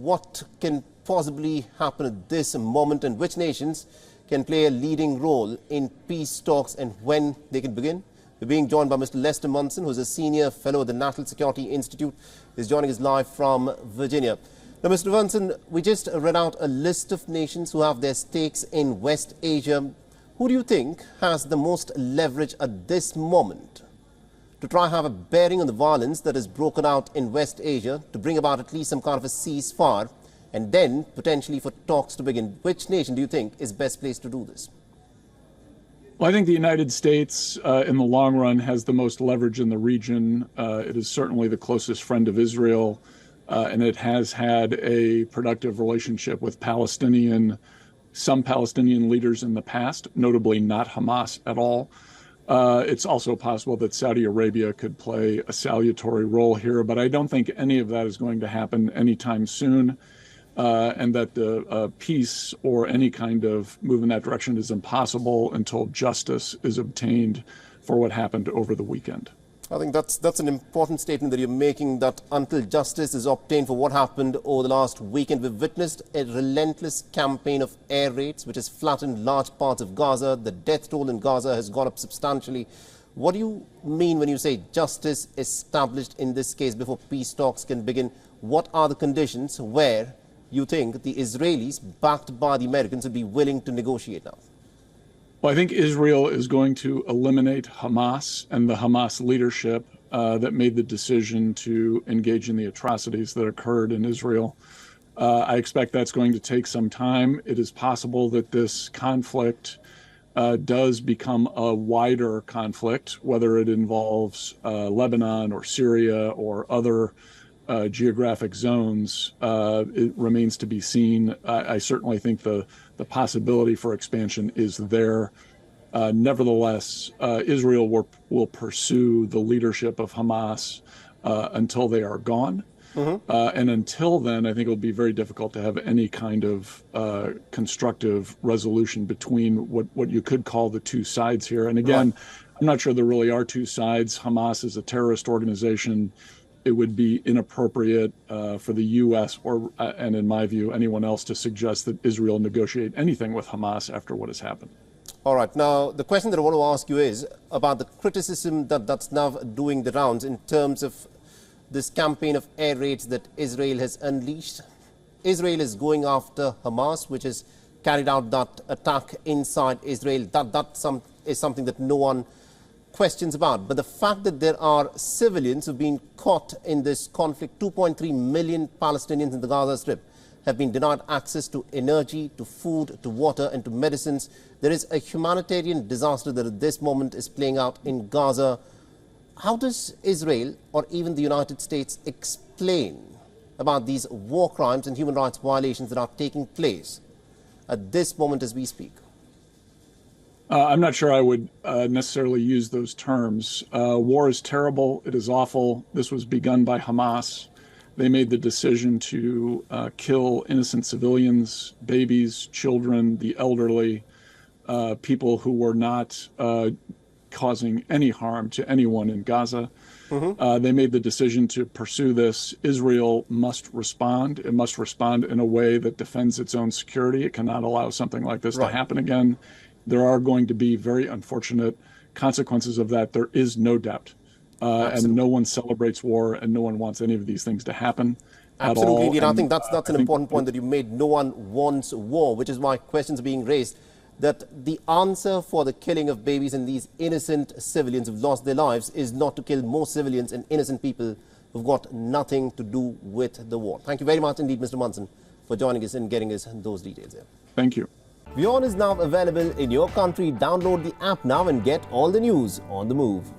what can possibly happen at this moment and which nations can play a leading role in peace talks and when they can begin. We're being joined by Mr. Lester Munson, who's a senior fellow at the National Security Institute. He's joining us live from Virginia. Now, Mr. Munson, we just read out a list of nations who have their stakes in West Asia. Who do you think has the most leverage at this moment to try and have a bearing on the violence that has broken out in West Asia, to bring about at least some kind of a ceasefire, and then potentially for talks to begin? Which nation do you think is best placed to do this? Well, I think the United States, in the long run, has the most leverage in the region. It is certainly the closest friend of Israel, and it has had a productive relationship with some Palestinian leaders in the past, notably not Hamas at all. It's also possible that Saudi Arabia could play a salutary role here, but I don't think any of that is going to happen anytime soon. And that the peace or any kind of move in that direction is impossible until justice is obtained for what happened over the weekend. I think that's an important statement that you're making, that until justice is obtained for what happened over the last weekend. We've witnessed a relentless campaign of air raids which has flattened large parts of Gaza. The death toll in Gaza has gone up substantially. What do you mean when you say justice established in this case before peace talks can begin? What are the conditions where you think the Israelis, backed by the Americans, would be willing to negotiate now? Well, I think Israel is going to eliminate Hamas and the Hamas leadership that made the decision to engage in the atrocities that occurred in Israel. I expect that's going to take some time. It is possible that this conflict does become a wider conflict, whether it involves Lebanon or Syria or other geographic zones. It remains to be seen. I certainly think the possibility for expansion is there. Nevertheless, Israel will pursue the leadership of Hamas until they are gone. And until then, I think it will be very difficult to have any kind of constructive resolution between what you could call the two sides here. And again, I'm not sure there really are two sides. Hamas is a terrorist organization. It would be inappropriate for the U.S. and in my view, anyone else to suggest that Israel negotiate anything with Hamas after what has happened. All right. Now, the question that I want to ask you is about the criticism that's now doing the rounds in terms of this campaign of air raids that Israel has unleashed. Israel is going after Hamas, which has carried out that attack inside Israel. That is something that no one questions about. But the fact that there are civilians who've been caught in this conflict, 2.3 million Palestinians in the Gaza Strip have been denied access to energy, to food, to water, and to medicines. There is a humanitarian disaster that at this moment is playing out in Gaza. How does Israel or even the United States explain about these war crimes and human rights violations that are taking place at this moment as we speak? I'm not sure I would necessarily use those terms. War is terrible. It is awful. This was begun by Hamas. They made the decision to kill innocent civilians, babies, children, the elderly, people who were not causing any harm to anyone in Gaza. They made the decision to pursue this. Israel must respond. It must respond in a way that defends its own security. It cannot allow something like this to happen again. There are going to be very unfortunate consequences of that. There is no doubt. And no one celebrates war, and no one wants any of these things to happen at all. Absolutely. And I think that's an important point that you made. No one wants war, which is why questions are being raised that the answer for the killing of babies and these innocent civilians who've lost their lives is not to kill more civilians and innocent people who've got nothing to do with the war. Thank you very much indeed, Mr. Munson, for joining us and getting us those details here. Thank you. WION is now available in your country. Download the app now and get all the news on the move.